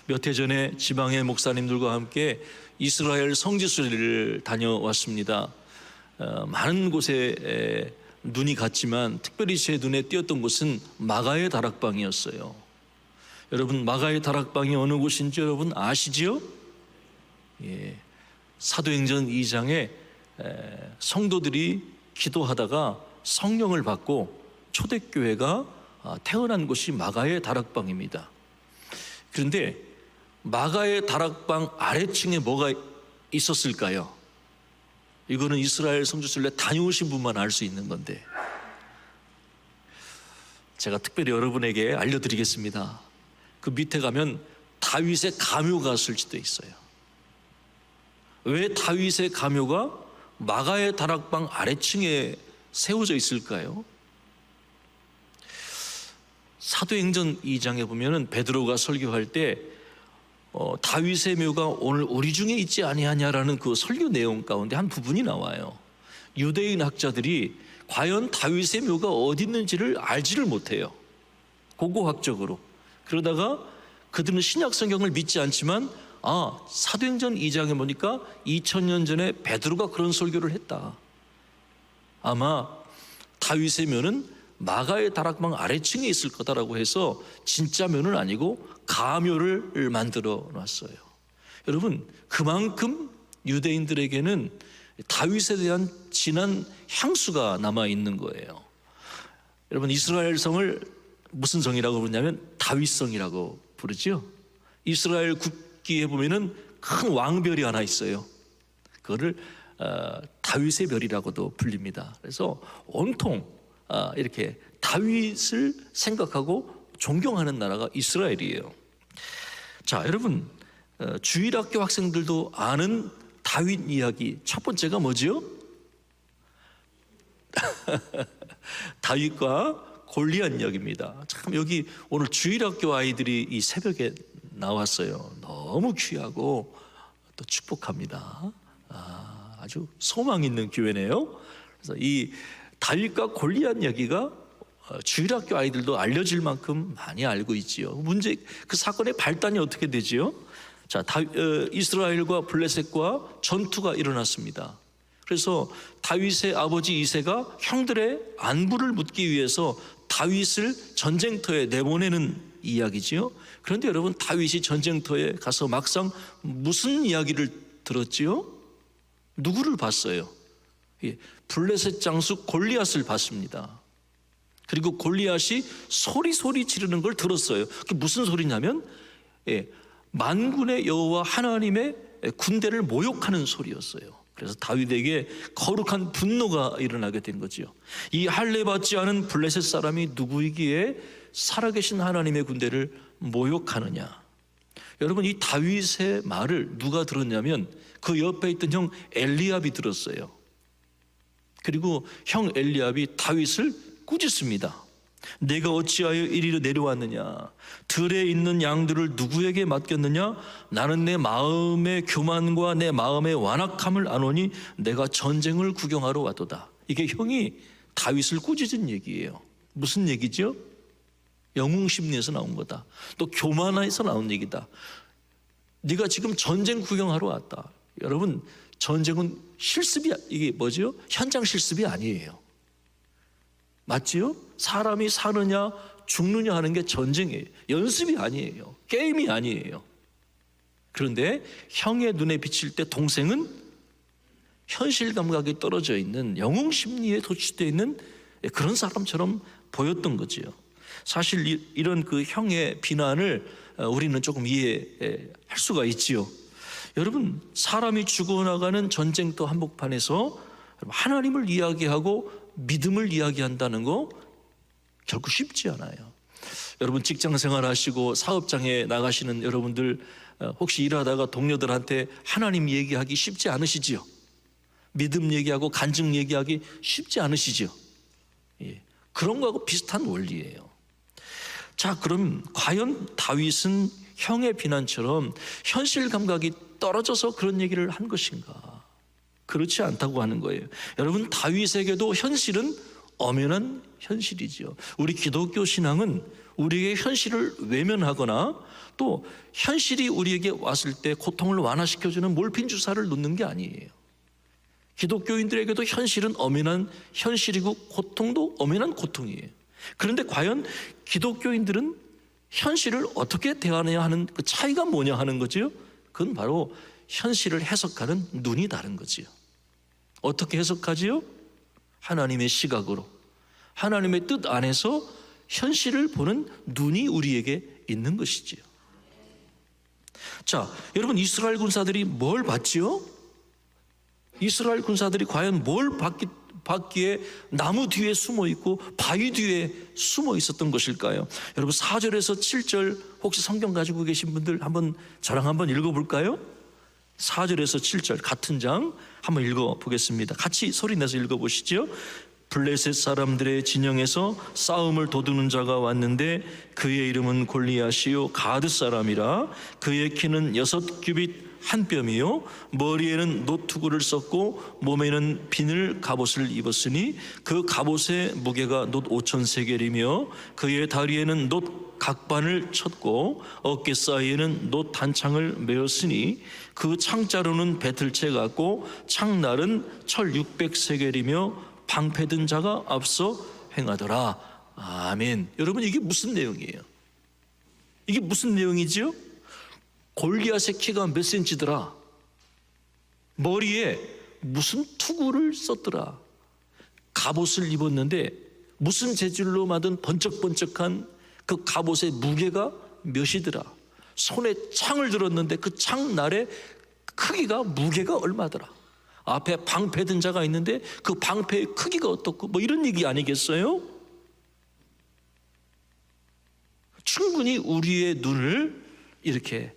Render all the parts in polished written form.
몇 해 전에 지방의 목사님들과 함께 이스라엘 성지순례를 다녀왔습니다. 많은 곳에 눈이 갔지만 특별히 제 눈에 띄었던 곳은 마가의 다락방이었어요. 여러분, 마가의 다락방이 어느 곳인지 여러분 아시지요? 예, 사도행전 2장에 성도들이 기도하다가 성령을 받고 초대교회가 태어난 곳이 마가의 다락방입니다. 그런데 마가의 다락방 아래층에 뭐가 있었을까요? 이거는 이스라엘 성지순례 다녀오신 분만 알 수 있는 건데 제가 특별히 여러분에게 알려드리겠습니다. 그 밑에 가면 다윗의 가묘가 설치되어 있어요. 왜 다윗의 가묘가 마가의 다락방 아래층에 세워져 있을까요? 사도행전 2장에 보면은 베드로가 설교할 때 다윗의 묘가 오늘 우리 중에 있지 아니하냐라는 그 설교 내용 가운데 한 부분이 나와요. 유대인 학자들이 과연 다윗의 묘가 어디 있는지를 알지를 못해요. 고고학적으로. 그러다가 그들은 신약 성경을 믿지 않지만 사도행전 2장에 보니까 2000년 전에 베드로가 그런 설교를 했다. 아마 다윗의 묘는 마가의 다락방 아래층에 있을 거다라고 해서 진짜 묘는 아니고 가묘를 만들어 놨어요. 여러분, 그만큼 유대인들에게는 다윗에 대한 진한 향수가 남아 있는 거예요. 여러분, 이스라엘 성을 무슨 성이라고 부르냐면 다윗성이라고 부르죠. 이스라엘 국기에 보면은 큰 왕별이 하나 있어요. 그거를 다윗의 별이라고도 불립니다. 그래서 온통 이렇게 다윗을 생각하고 존경하는 나라가 이스라엘이에요. 자, 여러분, 주일학교 학생들도 아는 다윗 이야기 첫 번째가 뭐죠? 다윗과 골리앗 이야기입니다. 참, 여기 오늘 주일학교 아이들이 이 새벽에 나왔어요. 너무 귀하고 또 축복합니다. 아주 소망 있는 교회네요. 그래서 이 다윗과 골리앗 이야기가 주일학교 아이들도 알려질 만큼 많이 알고 있지요. 문제, 그 사건의 발단이 어떻게 되지요? 자, 이스라엘과 블레셋과 전투가 일어났습니다. 그래서 다윗의 아버지 이새가 형들의 안부를 묻기 위해서 다윗을 전쟁터에 내보내는 이야기지요. 그런데 여러분, 다윗이 전쟁터에 가서 막상 무슨 이야기를 들었지요? 누구를 봤어요? 블레셋 장수 골리앗을 봤습니다. 그리고 골리앗이 소리 지르는 걸 들었어요. 그게 무슨 소리냐면 만군의 여호와 하나님의 군대를 모욕하는 소리였어요. 그래서 다윗에게 거룩한 분노가 일어나게 된 거죠. 이 할례받지 않은 블레셋 사람이 누구이기에 살아계신 하나님의 군대를 모욕하느냐. 여러분, 이 다윗의 말을 누가 들었냐면 그 옆에 있던 형 엘리압이 들었어요. 그리고 형 엘리압이 다윗을 꾸짖습니다. 내가 어찌하여 이리로 내려왔느냐? 들에 있는 양들을 누구에게 맡겼느냐? 나는 내 마음의 교만과 내 마음의 완악함을 아노니 내가 전쟁을 구경하러 왔도다. 이게 형이 다윗을 꾸짖은 얘기예요. 무슨 얘기죠? 영웅심리에서 나온 거다. 또 교만에서 나온 얘기다. 네가 지금 전쟁 구경하러 왔다. 여러분, 전쟁은 실습이, 이게 뭐죠? 현장 실습이 아니에요. 맞지요? 사람이 사느냐 죽느냐 하는 게 전쟁이에요. 연습이 아니에요. 게임이 아니에요. 그런데 형의 눈에 비칠 때 동생은 현실 감각이 떨어져 있는 영웅 심리에 도취되어 있는 그런 사람처럼 보였던 거지요. 사실 이런 그 형의 비난을 우리는 조금 이해할 수가 있지요. 여러분, 사람이 죽어나가는 전쟁터 한복판에서 하나님을 이야기하고 믿음을 이야기한다는 거 결코 쉽지 않아요. 여러분, 직장생활 하시고 사업장에 나가시는 여러분들 혹시 일하다가 동료들한테 하나님 얘기하기 쉽지 않으시지요? 믿음 얘기하고 간증 얘기하기 쉽지 않으시지요? 그런 거하고 비슷한 원리예요. 자, 그럼 과연 다윗은 형의 비난처럼 현실 감각이 떨어져서 그런 얘기를 한 것인가? 그렇지 않다고 하는 거예요. 여러분, 다윗에게도 현실은 엄연한 현실이죠. 우리 기독교 신앙은 우리에게 현실을 외면하거나 또 현실이 우리에게 왔을 때 고통을 완화시켜주는 몰핀 주사를 놓는 게 아니에요. 기독교인들에게도 현실은 엄연한 현실이고 고통도 엄연한 고통이에요. 그런데 과연 기독교인들은 현실을 어떻게 대하느냐 하는 그 차이가 뭐냐 하는 거죠. 그건 바로 현실을 해석하는 눈이 다른 거지요. 어떻게 해석하지요? 하나님의 시각으로, 하나님의 뜻 안에서 현실을 보는 눈이 우리에게 있는 것이지요. 자, 여러분, 이스라엘 군사들이 뭘 봤지요? 이스라엘 군사들이 과연 뭘 봤기에 나무 뒤에 숨어 있고 바위 뒤에 숨어 있었던 것일까요? 여러분, 4절에서 7절 혹시 성경 가지고 계신 분들 한번 저랑 한번 읽어볼까요? 4절에서 7절 같은 장 한번 읽어보겠습니다. 같이 소리내서 읽어보시죠. 블레셋 사람들의 진영에서 싸움을 도두는 자가 왔는데 그의 이름은 골리앗이요 가드 사람이라. 그의 키는 6규빗 한 뼘이요 머리에는 노투구를 썼고 몸에는 비늘 갑옷을 입었으니 그 갑옷의 무게가 놋 5,000세겔이며 그의 다리에는 놋 각반을 쳤고 어깨 사이에는 놋 단창을 메었으니 그 창자루는 배틀채 같고 창날은 철 600세겔이며 방패든 자가 앞서 행하더라. 아멘. 여러분, 이게 무슨 내용이에요? 이게 무슨 내용이지요? 골리앗의 키가 몇 센치더라? 머리에 무슨 투구를 썼더라? 갑옷을 입었는데 무슨 재질로 만든 번쩍번쩍한 그 갑옷의 무게가 몇이더라? 손에 창을 들었는데 그 창날의 크기가 무게가 얼마더라? 앞에 방패 든 자가 있는데 그 방패의 크기가 어떻고 뭐 이런 얘기 아니겠어요? 충분히 우리의 눈을 이렇게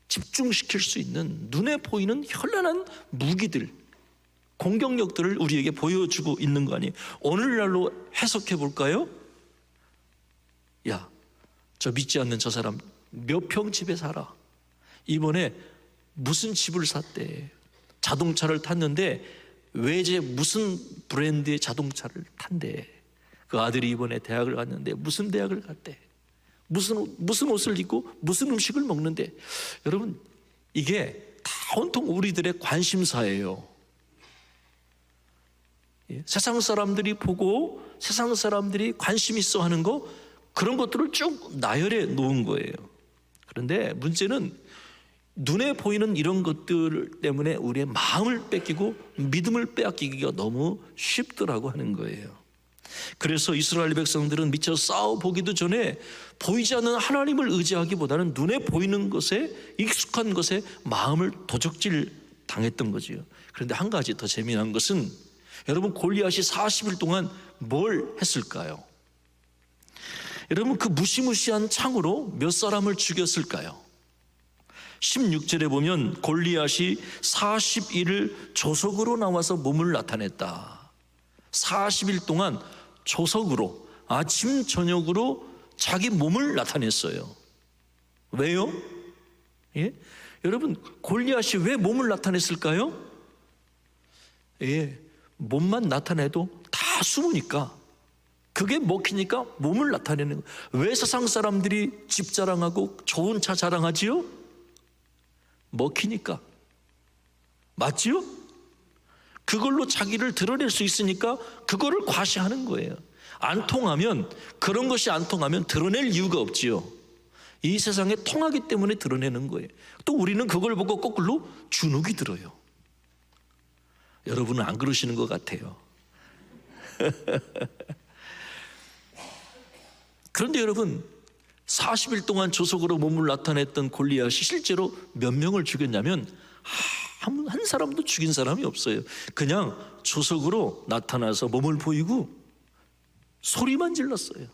집중시킬 수 있는 눈에 보이는 현란한 무기들, 공격력들을 우리에게 보여주고 있는 거 아니에요? 오늘날로 해석해 볼까요? 야, 저 믿지 않는 저 사람 몇 평 집에 살아? 이번에 무슨 집을 샀대? 자동차를 탔는데 외제 무슨 브랜드의 자동차를 탄대? 그 아들이 이번에 대학을 갔는데 무슨 대학을 갔대? 무슨 옷을 입고 무슨 음식을 먹는데? 여러분, 이게 다 온통 우리들의 관심사예요. 세상 사람들이 보고 세상 사람들이 관심 있어 하는 거, 그런 것들을 쭉 나열해 놓은 거예요. 그런데 문제는 눈에 보이는 이런 것들 때문에 우리의 마음을 뺏기고 믿음을 빼앗기기가 너무 쉽더라고 하는 거예요. 그래서 이스라엘 백성들은 미처 싸워보기도 전에 보이지 않는 하나님을 의지하기보다는 눈에 보이는 것에, 익숙한 것에 마음을 도적질 당했던 거지요. 그런데 한 가지 더 재미난 것은, 여러분, 골리앗이 40일 동안 뭘 했을까요? 여러분, 그 무시무시한 창으로 몇 사람을 죽였을까요? 16절에 보면 골리앗이 40일을 조석으로 나와서 몸을 나타냈다. 40일 동안 조석으로 아침 저녁으로 자기 몸을 나타냈어요. 왜요? 예? 여러분, 골리앗이 왜 몸을 나타냈을까요? 예, 몸만 나타내도 다 숨으니까, 그게 먹히니까 몸을 나타내는 거예요. 왜 세상 사람들이 집 자랑하고 좋은 차 자랑하지요? 먹히니까. 맞지요? 그걸로 자기를 드러낼 수 있으니까 그거를 과시하는 거예요. 안 통하면, 그런 것이 안 통하면 드러낼 이유가 없지요. 이 세상에 통하기 때문에 드러내는 거예요. 또 우리는 그걸 보고 거꾸로 주눅이 들어요. 여러분은 안 그러시는 것 같아요. 그런데 여러분, 40일 동안 조석으로 몸을 나타냈던 골리앗이 실제로 몇 명을 죽였냐면 한 사람도 죽인 사람이 없어요. 그냥 조석으로 나타나서 몸을 보이고 소리만 질렀어요.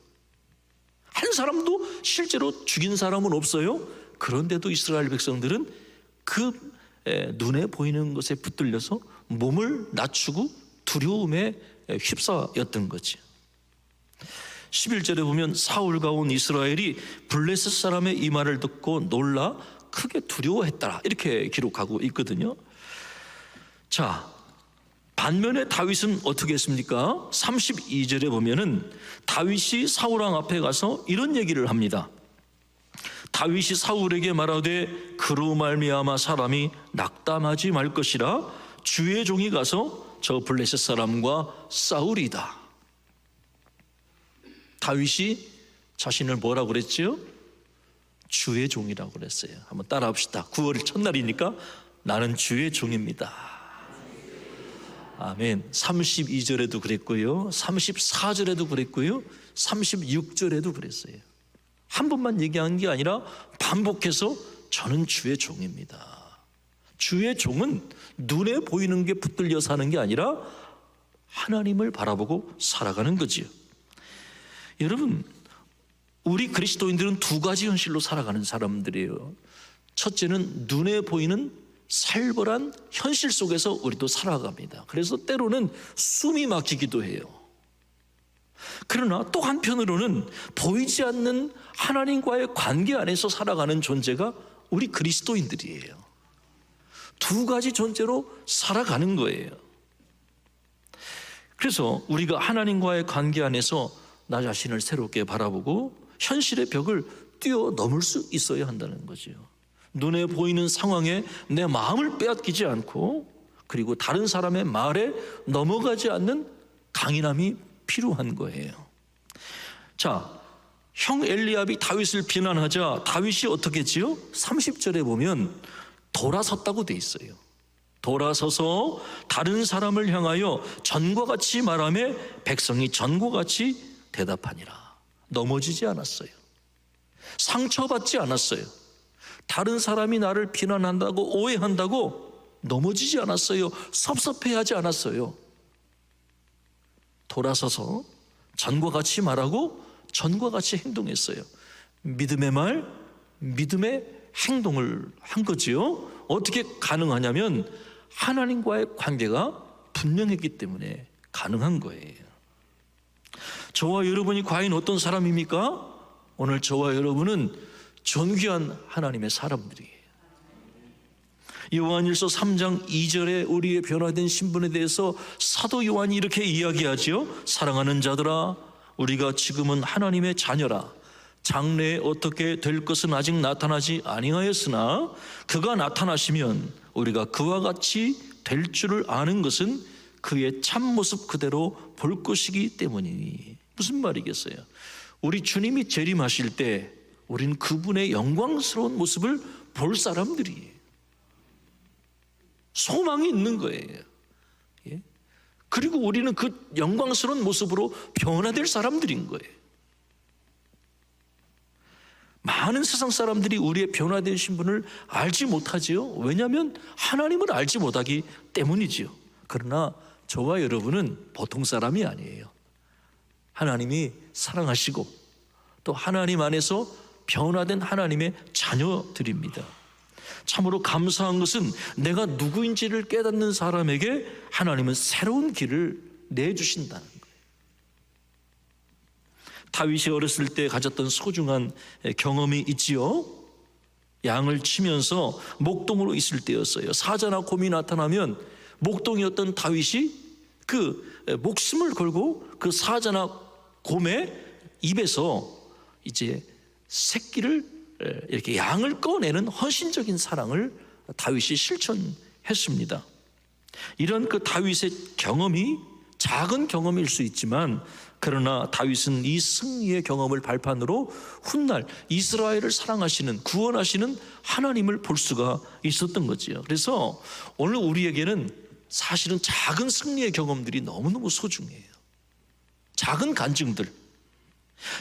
한 사람도 실제로 죽인 사람은 없어요. 그런데도 이스라엘 백성들은 그 눈에 보이는 것에 붙들려서 몸을 낮추고 두려움에 휩싸였던 거지. 11절에 보면 사울과 온 이스라엘이 블레셋 사람의 이 말을 듣고 놀라 크게 두려워했더라, 이렇게 기록하고 있거든요. 자, 반면에 다윗은 어떻게 했습니까? 32절에 보면은 다윗이 사울왕 앞에 가서 이런 얘기를 합니다. 다윗이 사울에게 말하되 그로 말미암아 사람이 낙담하지 말 것이라 주의 종이 가서 저 블레셋 사람과 싸우리이다. 다윗이 자신을 뭐라고 그랬지요? 주의 종이라고 그랬어요. 한번 따라 합시다. 9월 첫날이니까 나는 주의 종입니다. 아멘. 32절에도 그랬고요, 34절에도 그랬고요, 36절에도 그랬어요. 한 번만 얘기한 게 아니라 반복해서 저는 주의 종입니다. 주의 종은 눈에 보이는 게 붙들려 사는 게 아니라 하나님을 바라보고 살아가는 거지요. 여러분, 우리 그리스도인들은 두 가지 현실로 살아가는 사람들이에요. 첫째는 눈에 보이는 살벌한 현실 속에서 우리도 살아갑니다. 그래서 때로는 숨이 막히기도 해요. 그러나 또 한편으로는 보이지 않는 하나님과의 관계 안에서 살아가는 존재가 우리 그리스도인들이에요. 두 가지 존재로 살아가는 거예요. 그래서 우리가 하나님과의 관계 안에서 나 자신을 새롭게 바라보고 현실의 벽을 뛰어넘을 수 있어야 한다는 거죠. 눈에 보이는 상황에 내 마음을 빼앗기지 않고, 그리고 다른 사람의 말에 넘어가지 않는 강인함이 필요한 거예요. 자, 형 엘리압이 다윗을 비난하자 다윗이 어떻게 했지요? 30절에 보면 돌아섰다고 돼 있어요. 돌아서서 다른 사람을 향하여 전과 같이 말하며 백성이 전과 같이 대답하니라. 넘어지지 않았어요. 상처받지 않았어요. 다른 사람이 나를 비난한다고 오해한다고 넘어지지 않았어요. 섭섭해하지 않았어요. 돌아서서 전과 같이 말하고 전과 같이 행동했어요. 믿음의 말, 믿음의 행동을 한 거지요. 어떻게 가능하냐면 하나님과의 관계가 분명했기 때문에 가능한 거예요. 저와 여러분이 과연 어떤 사람입니까? 오늘 저와 여러분은 존귀한 하나님의 사람들이에요. 요한일서 3장 2절에 우리의 변화된 신분에 대해서 사도 요한이 이렇게 이야기하지요. 사랑하는 자들아, 우리가 지금은 하나님의 자녀라. 장래에 어떻게 될 것은 아직 나타나지 아니하였으나 그가 나타나시면 우리가 그와 같이 될 줄을 아는 것은 그의 참모습 그대로 볼 것이기 때문이니. 무슨 말이겠어요? 우리 주님이 재림하실 때 우리는 그분의 영광스러운 모습을 볼 사람들이에요. 소망이 있는 거예요. 예? 그리고 우리는 그 영광스러운 모습으로 변화될 사람들인 거예요. 많은 세상 사람들이 우리의 변화된 신분을 알지 못하지요. 왜냐하면 하나님을 알지 못하기 때문이지요. 그러나 저와 여러분은 보통 사람이 아니에요. 하나님이 사랑하시고 또 하나님 안에서 변화된 하나님의 자녀들입니다. 참으로 감사한 것은 내가 누구인지를 깨닫는 사람에게 하나님은 새로운 길을 내주신다는 거예요. 다윗이 어렸을 때 가졌던 소중한 경험이 있지요. 양을 치면서 목동으로 있을 때였어요. 사자나 곰이 나타나면 목동이었던 다윗이 그 목숨을 걸고 그 사자나 곰의 입에서 이제 새끼를 이렇게 양을 꺼내는 헌신적인 사랑을 다윗이 실천했습니다. 이런 그 다윗의 경험이 작은 경험일 수 있지만, 그러나 다윗은 이 승리의 경험을 발판으로 훗날 이스라엘을 사랑하시는, 구원하시는 하나님을 볼 수가 있었던 거지요. 그래서 오늘 우리에게는 사실은 작은 승리의 경험들이 너무너무 소중해요. 작은 간증들,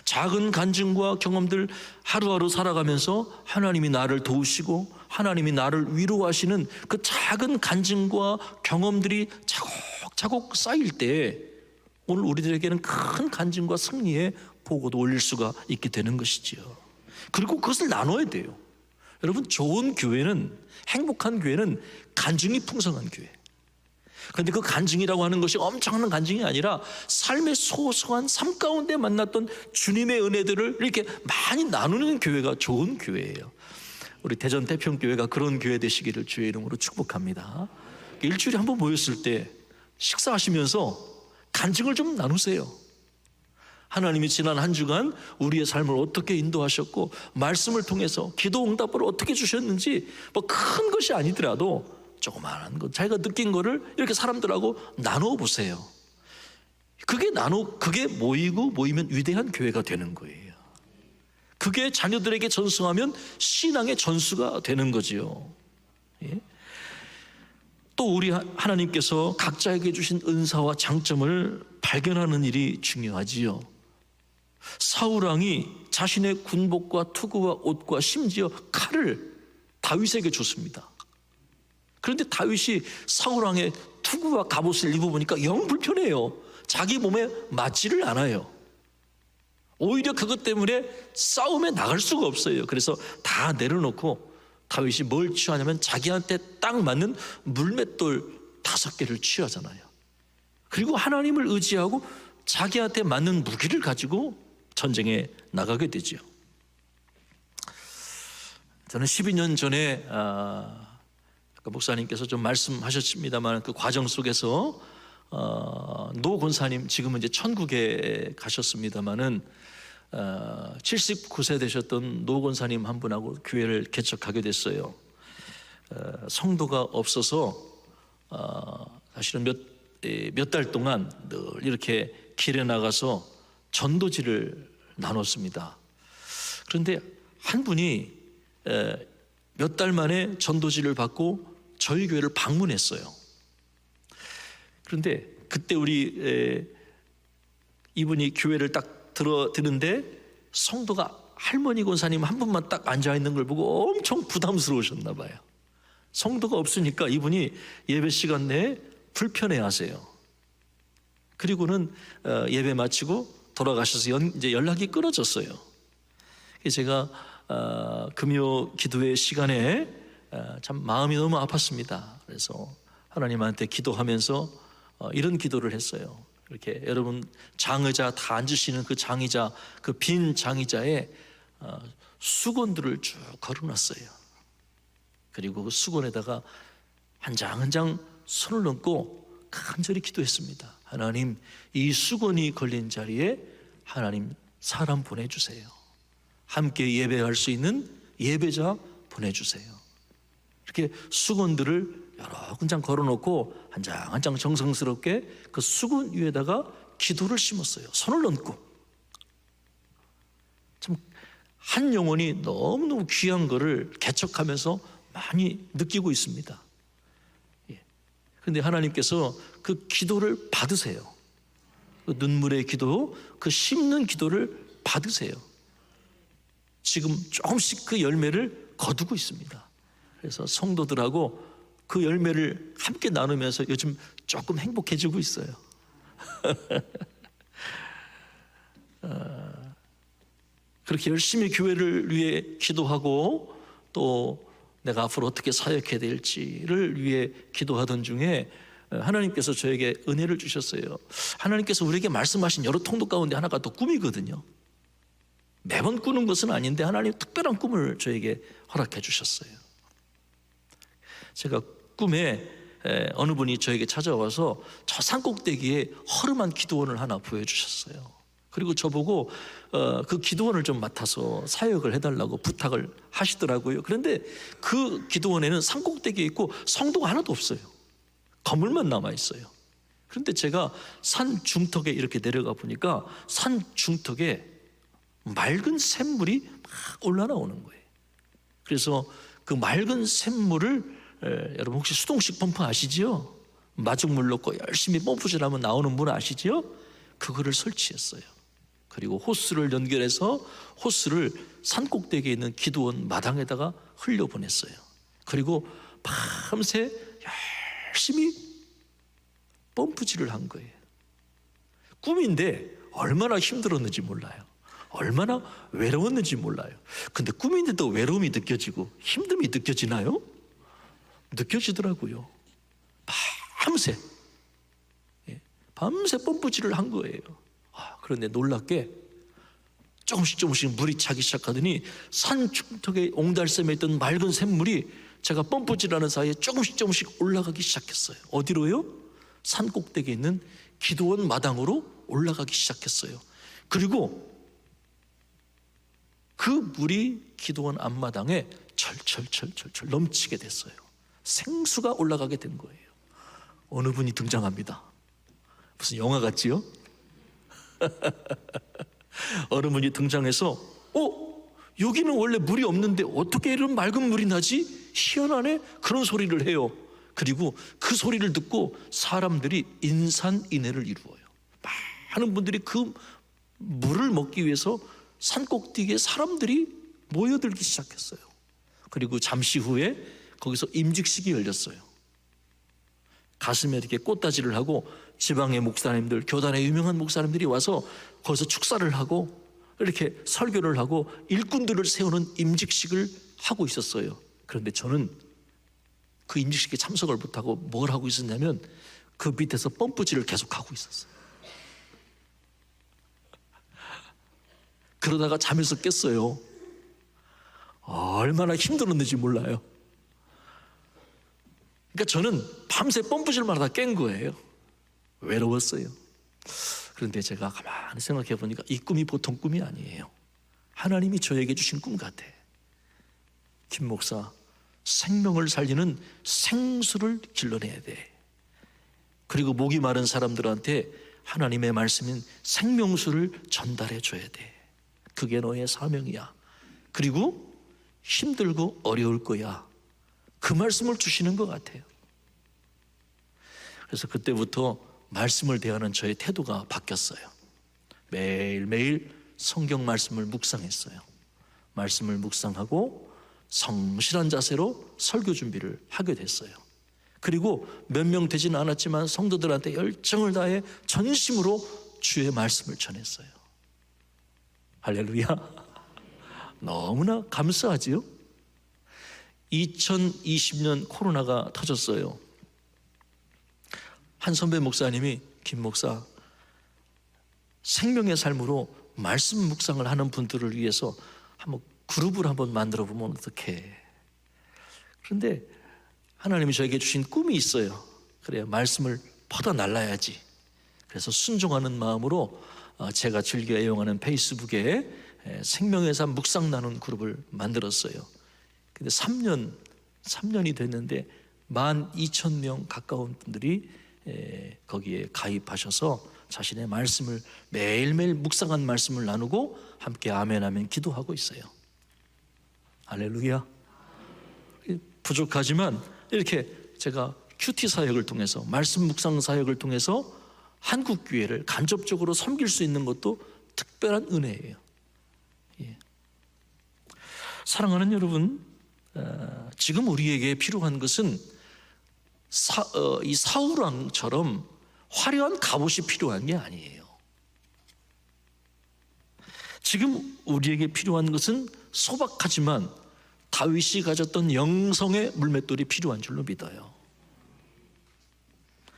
작은 간증과 경험들 하루하루 살아가면서 하나님이 나를 도우시고 하나님이 나를 위로하시는 그 작은 간증과 경험들이 차곡차곡 쌓일 때 오늘 우리들에게는 큰 간증과 승리의 보고도 올릴 수가 있게 되는 것이지요. 그리고 그것을 나눠야 돼요. 여러분, 좋은 교회는, 행복한 교회는 간증이 풍성한 교회. 그런데 그 간증이라고 하는 것이 엄청난 간증이 아니라 삶의 소소한 삶 가운데 만났던 주님의 은혜들을 이렇게 많이 나누는 교회가 좋은 교회예요. 우리 대전 태평교회가 그런 교회 되시기를 주의 이름으로 축복합니다. 일주일에 한 번 모였을 때 식사하시면서 간증을 좀 나누세요. 하나님이 지난 한 주간 우리의 삶을 어떻게 인도하셨고 말씀을 통해서 기도 응답을 어떻게 주셨는지 뭐 큰 것이 아니더라도 조그마한 것 자기가 느낀 거를 이렇게 사람들하고 나누어 보세요. 그게 모이면 위대한 교회가 되는 거예요. 그게 자녀들에게 전수하면 신앙의 전수가 되는 거지요. 예? 또 우리 하나님께서 각자에게 주신 은사와 장점을 발견하는 일이 중요하지요. 사울왕이 자신의 군복과 투구와 옷과 심지어 칼을 다윗에게 줬습니다. 그런데 다윗이 사울왕의 투구와 갑옷을 입어보니까 영 불편해요. 자기 몸에 맞지를 않아요. 오히려 그것 때문에 싸움에 나갈 수가 없어요. 그래서 다 내려놓고 다윗이 뭘 취하냐면 자기한테 딱 맞는 물맷돌 5개를 취하잖아요. 그리고 하나님을 의지하고 자기한테 맞는 무기를 가지고 전쟁에 나가게 되죠. 저는 12년 전에 목사님께서 좀 말씀하셨습니다만 그 과정 속에서 노 권사님 지금은 이제 천국에 가셨습니다만은 79세 되셨던 노 권사님 한 분하고 교회를 개척하게 됐어요. 성도가 없어서 사실은 몇 달 동안 늘 이렇게 길에 나가서 전도지를 나눴습니다. 그런데 한 분이 몇 달 만에 전도지를 받고 저희 교회를 방문했어요. 그런데 그때 이분이 교회를 딱 들었는데 성도가 할머니 권사님 한 분만 딱 앉아있는 걸 보고 엄청 부담스러우셨나 봐요. 성도가 없으니까 이분이 예배 시간 내에 불편해 하세요. 그리고는 예배 마치고 돌아가셔서 이제 연락이 끊어졌어요. 제가 금요 기도회 시간에 참 마음이 너무 아팠습니다. 그래서 하나님한테 기도하면서 이런 기도를 했어요. 이렇게 여러분 장의자 다 앉으시는 그 장의자, 그 빈 장의자에 수건들을 쭉 걸어놨어요. 그리고 그 수건에다가 한 장 한 장 손을 얹고 간절히 기도했습니다. 하나님, 이 수건이 걸린 자리에 하나님 사람 보내주세요. 함께 예배할 수 있는 예배자 보내주세요. 이렇게 수건들을 여러 장 걸어놓고 한 장 한 장 정성스럽게 그 수건 위에다가 기도를 심었어요. 손을 얹고. 참 한 영혼이 너무너무 귀한 거를 개척하면서 많이 느끼고 있습니다. 그런데 하나님께서 그 기도를 받으세요. 그 눈물의 기도, 그 심는 기도를 받으세요. 지금 조금씩 그 열매를 거두고 있습니다. 그래서 성도들하고 그 열매를 함께 나누면서 요즘 조금 행복해지고 있어요. 그렇게 열심히 교회를 위해 기도하고 또 내가 앞으로 어떻게 사역해야 될지를 위해 기도하던 중에 하나님께서 저에게 은혜를 주셨어요. 하나님께서 우리에게 말씀하신 여러 통도 가운데 하나가 또 꿈이거든요. 매번 꾸는 것은 아닌데 하나님 특별한 꿈을 저에게 허락해 주셨어요. 제가 꿈에 어느 분이 저에게 찾아와서 저 산꼭대기에 허름한 기도원을 하나 보여주셨어요. 그리고 저보고 그 기도원을 좀 맡아서 사역을 해달라고 부탁을 하시더라고요. 그런데 그 기도원에는 산꼭대기에 있고 성도가 하나도 없어요. 건물만 남아있어요. 그런데 제가 산 중턱에 이렇게 내려가 보니까 산 중턱에 맑은 샘물이 막 올라나오는 거예요. 그래서 그 맑은 샘물을 여러분 혹시 수동식 펌프 아시지요? 마중물 넣고 열심히 펌프질하면 나오는 분 아시지요? 그거를 설치했어요. 그리고 호스를 연결해서 호스를 산꼭대기에 있는 기도원 마당에다가 흘려보냈어요. 그리고 밤새 열심히 펌프질을 한 거예요. 꿈인데 얼마나 힘들었는지 몰라요. 얼마나 외로웠는지 몰라요. 근데 꿈인데도 외로움이 느껴지고 힘듦이 느껴지나요? 느껴지더라고요. 밤새 펌프질을 한 거예요. 그런데 놀랍게 조금씩 물이 차기 시작하더니 산 중턱에 옹달샘에 있던 맑은 샘물이 제가 펌프질하는 사이에 조금씩 올라가기 시작했어요. 어디로요? 산 꼭대기에 있는 기도원 마당으로 올라가기 시작했어요. 그리고 그 물이 기도원 앞마당에 철철철철철 넘치게 됐어요. 생수가 올라가게 된 거예요. 어느 분이 등장합니다. 무슨 영화 같지요? 어느 분이 등장해서 여기는 원래 물이 없는데 어떻게 이런 맑은 물이 나지? 희한하네? 그런 소리를 해요. 그리고 그 소리를 듣고 사람들이 인산인해를 이루어요. 많은 분들이 그 물을 먹기 위해서 산 꼭대기에 사람들이 모여들기 시작했어요. 그리고 잠시 후에 거기서 임직식이 열렸어요. 가슴에 이렇게 꽃다지를 하고 지방의 목사님들, 교단의 유명한 목사님들이 와서 거기서 축사를 하고 이렇게 설교를 하고 일꾼들을 세우는 임직식을 하고 있었어요. 그런데 저는 그 임직식에 참석을 못하고 뭘 하고 있었냐면 그 밑에서 펌프질을 계속 하고 있었어요. 그러다가 잠에서 깼어요. 얼마나 힘들었는지 몰라요. 그러니까 저는 밤새 펌프질만 하다 깬 거예요. 외로웠어요. 그런데 제가 가만히 생각해 보니까 이 꿈이 보통 꿈이 아니에요. 하나님이 저에게 주신 꿈 같아. 김 목사, 생명을 살리는 생수를 길러내야 돼. 그리고 목이 마른 사람들한테 하나님의 말씀인 생명수를 전달해 줘야 돼. 그게 너의 사명이야. 그리고 힘들고 어려울 거야. 그 말씀을 주시는 것 같아요. 그래서 그때부터 말씀을 대하는 저의 태도가 바뀌었어요. 매일매일 성경 말씀을 묵상했어요. 말씀을 묵상하고 성실한 자세로 설교 준비를 하게 됐어요. 그리고 몇 명 되지는 않았지만 성도들한테 열정을 다해 전심으로 주의 말씀을 전했어요. 할렐루야. 너무나 감사하지요. 2020년 코로나가 터졌어요. 한 선배 목사님이 김 목사, 생명의 삶으로 말씀 묵상을 하는 분들을 위해서 한번 그룹을 한번 만들어 보면 어떡해. 그런데 하나님이 저에게 주신 꿈이 있어요. 그래야 말씀을 퍼다 날라야지. 그래서 순종하는 마음으로 제가 즐겨 애용하는 페이스북에 생명의 삶 묵상 나눈 그룹을 만들었어요. 근데 3년이 됐는데 12,000명 가까운 분들이 거기에 가입하셔서 자신의 말씀을 매일매일 묵상한 말씀을 나누고 함께 아멘 아멘 기도하고 있어요. 할렐루야. 부족하지만 이렇게 제가 큐티 사역을 통해서 말씀 묵상 사역을 통해서 한국교회를 간접적으로 섬길 수 있는 것도 특별한 은혜예요. 예. 사랑하는 여러분, 지금 우리에게 필요한 것은 이 사울왕처럼 화려한 갑옷이 필요한 게 아니에요. 지금 우리에게 필요한 것은 소박하지만 다윗이 가졌던 영성의 물맷돌이 필요한 줄로 믿어요.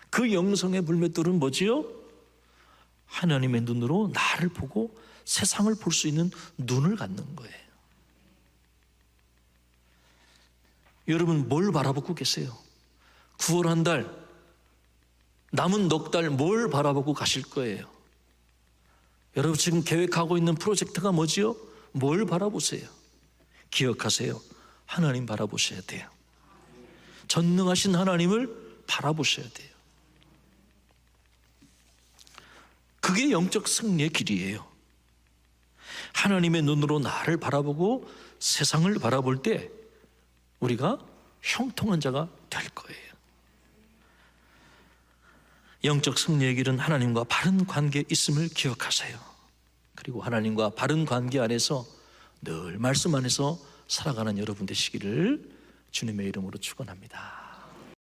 그 영성의 물맷돌은 뭐지요? 하나님의 눈으로 나를 보고 세상을 볼 수 있는 눈을 갖는 거예요. 여러분 뭘 바라보고 계세요? 9월 한 달, 남은 넉 달 뭘 바라보고 가실 거예요? 여러분 지금 계획하고 있는 프로젝트가 뭐지요? 뭘 바라보세요? 기억하세요. 하나님 바라보셔야 돼요. 전능하신 하나님을 바라보셔야 돼요. 그게 영적 승리의 길이에요. 하나님의 눈으로 나를 바라보고 세상을 바라볼 때 우리가 형통한 자가 될 거예요. 영적 승리의 길은 하나님과 바른 관계에 있음을 기억하세요. 그리고 하나님과 바른 관계 안에서 늘 말씀 안에서 살아가는 여러분 되시기를 주님의 이름으로 축원합니다.